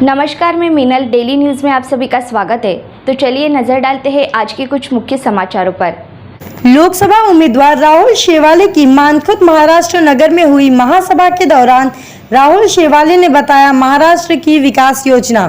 नमस्कार, मैं Meenal. Daily news में आप सभी का स्वागत है। तो चलिए नज़र डालते हैं आज के कुछ मुख्य समाचारों पर। लोकसभा उम्मीदवार राहुल शेवाले की मानखुद महाराष्ट्र नगर में हुई महासभा के दौरान राहुल शेवाले ने बताया महाराष्ट्र की विकास योजना।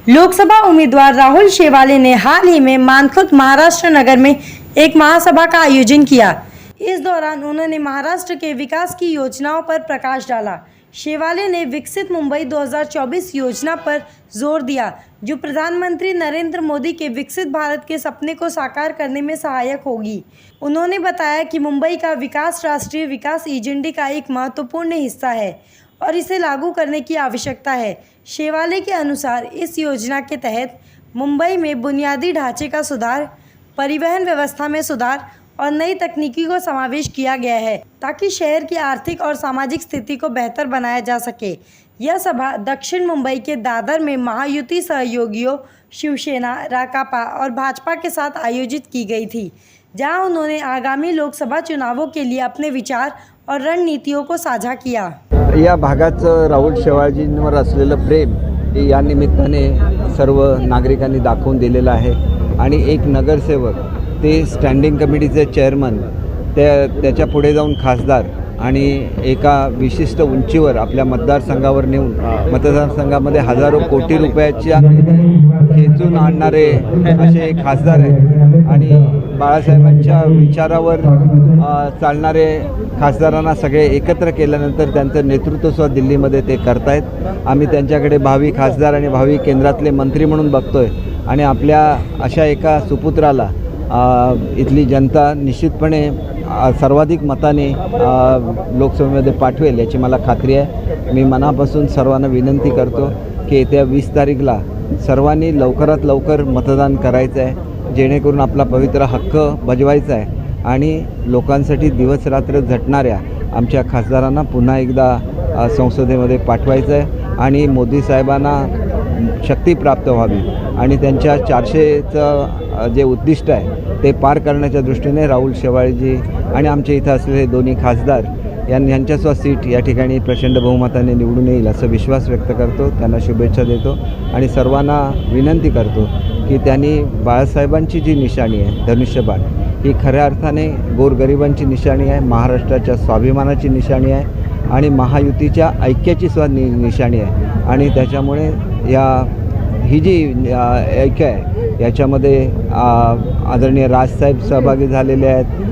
लोकसभा उम्मीदवार राहुल शेवाले ने हाल ही में मानखुद महाराष्ट्र नगर में एक महासभा का आयोजन किया। इस दौरान उन्होंने महाराष्ट्र के विकास की योजनाओं पर प्रकाश डाला। शेवाले ने विकसित मुंबई 2024 योजना पर जोर दिया, जो प्रधानमंत्री नरेंद्र मोदी के विकसित भारत के सपने को साकार करने में सहायक होगी। उन्होंने बताया कि मुंबई का विकास राष्ट्रीय विकास एजेंडे का एक महत्वपूर्ण हिस्सा है और इसे लागू करने की आवश्यकता है। शेवाले के अनुसार इस योजना के तहत मुंबई में बुनियादी ढांचे का सुधार, परिवहन व्यवस्था में सुधार और नई तकनीकी को समावेश किया गया है, ताकि शहर की आर्थिक और सामाजिक स्थिति को बेहतर बनाया जा सके। यह सभा दक्षिण मुंबई के दादर में महायुति सहयोगियों शिवसेना, राकापा और भाजपा के साथ आयोजित की गई थी, जहां उन्होंने आगामी लोकसभा चुनावों के लिए अपने विचार और रणनीतियों को साझा किया। या भागाचं राहुल शेवाळजींवर असलेलं प्रेम हे या निमित्ताने सर्व नागरिकांनी दाखवून दिलेलं आहे आणि एक नगरसेवक ते स्टँडिंग कमिटीचे चेअरमन त्याच्या पुढे जाऊन खासदार आणि एका विशिष्ट उंचीवर आपल्या मतदारसंघावर नेऊन मतदारसंघामध्ये हजारो कोटी रुपयाच्या खेचून आणणारे असे खासदार आहेत आणि बाळासाहेबांच्या विचारावर चालणारे खासदारांना सगळे एकत्र केल्यानंतर त्यांचं नेतृत्व सुद्धा दिल्लीमध्ये ते करतायत। आम्ही त्यांच्याकडे भावी खासदार आणि भावी केंद्रातले मंत्री म्हणून बघतोय आणि आपल्या अशा एका सुपुत्राला इथली जनता निश्चितपणे सर्वाधिक मताने लोकसभेमध्ये पाठवेल याची मला खात्री आहे। मी मनापासून सर्वांना विनंती करतो की येत्या 20 तारीखला सर्वांनी लवकरात लवकर मतदान करायचं आहे, जेणेकरून आपला पवित्र हक्क बजवायचा आहे आणि लोकांसाठी दिवसरात्र झटणाऱ्या आमच्या खासदारांना पुन्हा एकदा संसदेमध्ये पाठवायचं आहे आणि मोदी साहेबांना शक्ती प्राप्त व्हावी आणि त्यांच्या 400चं जे उद्दिष्ट आहे ते पार करण्याच्या दृष्टीने राहुल शेवाळेजी आणि आमच्या इथं असलेले दोन्ही खासदार यांच्यासुद्धा सीट या ठिकाणी प्रचंड बहुमताने निवडून येईल असा विश्वास व्यक्त करतो। त्यांना शुभेच्छा देतो आणि सर्वांना विनंती करतो की त्यांनी बाळासाहेबांची जी निशाणी आहे धनुष्यबाण ही खऱ्या अर्थाने गोरगरिबांची निशाणी आहे, महाराष्ट्राच्या स्वाभिमानाची निशाणी आहे आणि महायुतीच्या ऐक्याची सुद्धा निशाणी आहे आणि त्याच्यामुळे ही जी ऐक्य आहे याच्यामध्ये आदरणीय राजसाहेब सहभागी झालेले आहेत।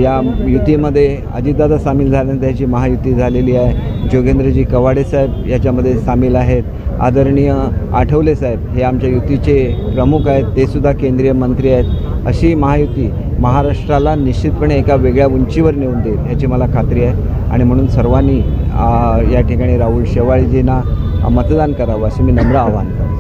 या युतीमध्ये अजितदादा सामील झाल्यानंतर त्याची महायुती झालेली आहे। जोगेंद्रजी कवाडे साहेब याच्यामध्ये सामील आहेत। आदरणीय आठवले साहेब हे आमच्या युतीचे प्रमुख आहेत, ते सुद्धा केंद्रीय मंत्री आहेत। अशी महायुती महाराष्ट्राला निश्चितपणे एका वेगळ्या उंचीवर नेऊन देईल याची मला खात्री आहे आणि म्हणून सर्वांनी या ठिकाणी राहुल शेवाळेजींना मतदान करावं असे मी नम्र आवाहन करतो।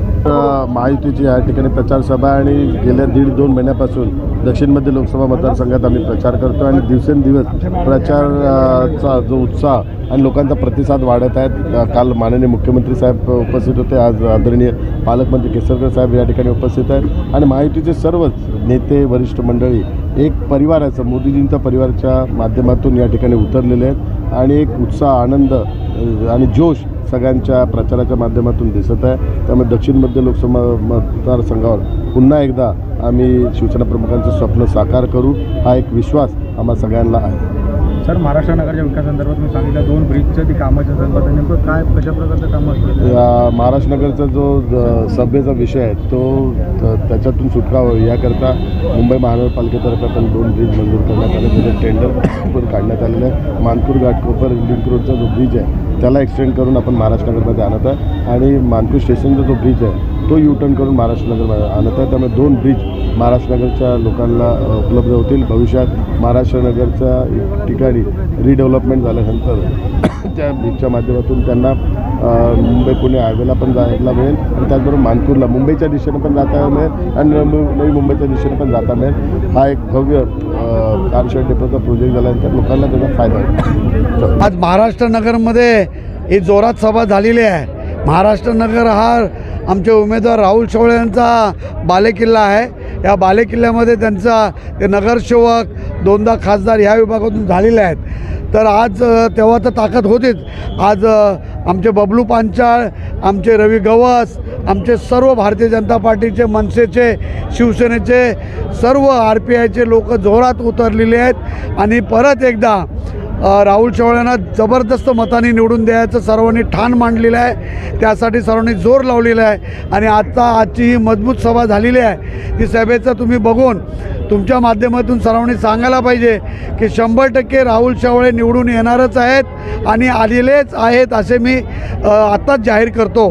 महायुतीची या ठिकाणी प्रचार सभा आणि गेल्या 1.5-2 महिन्यापासून दक्षिण मध्य लोकसभा मतदारसंघात आम्ही प्रचार करतो आणि दिवसेंदिवस प्रचाराचा जो उत्साह आणि लोकांचा प्रतिसाद वाढत आहेत। काल माननीय मुख्यमंत्री साहेब उपस्थित होते, आज आदरणीय पालकमंत्री केसरकर साहेब या ठिकाणी उपस्थित आहेत आणि महायुतीचे सर्वच नेते वरिष्ठ मंडळी एक परिवाराचं मोदीजींच्या परिवाराच्या माध्यमातून या ठिकाणी उतरलेले आहेत आणि एक उत्साह, आनंद आणि जोश सगळ्यांच्या प्रचाराच्या माध्यमातून दिसत आहे। त्यामुळे दक्षिण मध्य लोकसभा मतदारसंघावर पुन्हा एकदा आम्ही शिवसेना प्रमुखांचं स्वप्न साकार करू हा एक विश्वास आम्हा सगळ्यांना आहे। सर, महाराष्ट्र नगरच्या विकासासंदर्भात मी सांगितलं 2 ब्रिजचं ती कामाच्या संदर्भात नेमकं काय कशा प्रकारचं काम असतं? या महाराष्ट्र नगरचा जो सभेचा विषय आहे तो त्याच्यातून सुटका व्हावी याकरता मुंबई महानगरपालिकेतर्फे आपण 2 ब्रिज मंजूर करण्यात आले, त्याचं टेंडर पण काढण्यात आलेलं आहे। मानपूर घाटकोपर लिंक रोडचा जो ब्रिज आहे त्याला एक्सटेंड करून आपण महाराष्ट्र नगरमध्ये आणत आहे आणि मानपूर स्टेशनचा जो ब्रिज आहे तो U-टर्न करून महाराष्ट्र नगरमध्ये आणत आहे। त्यामुळे 2 ब्रिज महाराष्ट्र नगरच्या लोकांना उपलब्ध होतील। भविष्यात महाराष्ट्र नगरच्या ठिकाणी रिडेव्हलपमेंट झाल्यानंतर त्या ब्रिजच्या माध्यमातून त्यांना मुंबई पुणे हायवेला पण जायला मिळेल आणि त्याचबरोबर मानपूरला मुंबईच्या दिशेने पण जाता मिळेल आणि नवी मुंबईच्या दिशेने पण जाता मिळेल। हा एक भव्य कारशेड डेपोचा प्रोजेक्ट झाल्यानंतर लोकांना त्याचा फायदा होईल। आज महाराष्ट्र नगरमध्ये ही जोरात सभा झालेली आहे। महाराष्ट्र नगर हा आमचे उमेदवार राहुल शेवाळे यांचा बालेकिल्ला आहे. या बालेकिल्ल्यामध्ये त्यांचा ते नगरसेवक 2दा खासदार ह्या विभागातून झालेले आहेत. तर आज तेव्हा तर ताकद होतीच. आज आमचे बबलू पांचाळ, आमचे रवी गवस, आमचे सर्व भारतीय जनता पार्टीचे, मनसेचे, शिवसेनेचे, सर्व RPIचे लोक जोरात उतरलेले आहेत आणि परत एकदा राहुल शेवाळ्यांना जबरदस्त मताने निवडून द्यायचं सर्वांनी ठाण मांडलेलं आहे. त्यासाठी सर्वांनी जोर लावलेला आहे आणि आजची ही मजबूत सभा झालेली आहे. ती सभेचं तुम्ही बघून तुमच्या माध्यमातून सर्वांनी सांगायला पाहिजे की 100% राहुल शेवाळे निवडून येणारच आहेत आणि आलेलेच आहेत असे मी आत्ताच जाहीर करतो.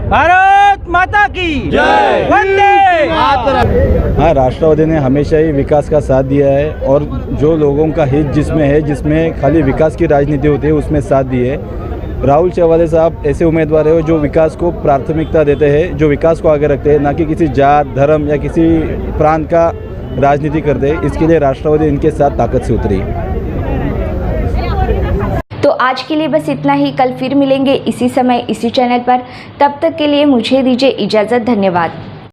भारत माता की जय, वंदे मातरम। हाँ, राष्ट्रवादी ने हमेशा ही विकास का साथ दिया है और जो लोगों का हित जिसमें है, जिसमें खाली विकास की राजनीति होती है, उसमें साथ दिए। राहुल शेवाले साहब ऐसे उम्मीदवार है जो विकास को प्राथमिकता देते हैं, जो विकास को आगे रखते हैं, ना कि किसी जात, धर्म या किसी प्रांत का राजनीति करते हैं। इसके लिए राष्ट्रवादी इनके साथ ताकत से उतरी। तो आज के लिए बस इतना ही। कल फिर मिलेंगे इसी समय इसी चैनल पर। तब तक के लिए मुझे दीजिए इजाज़त। धन्यवाद।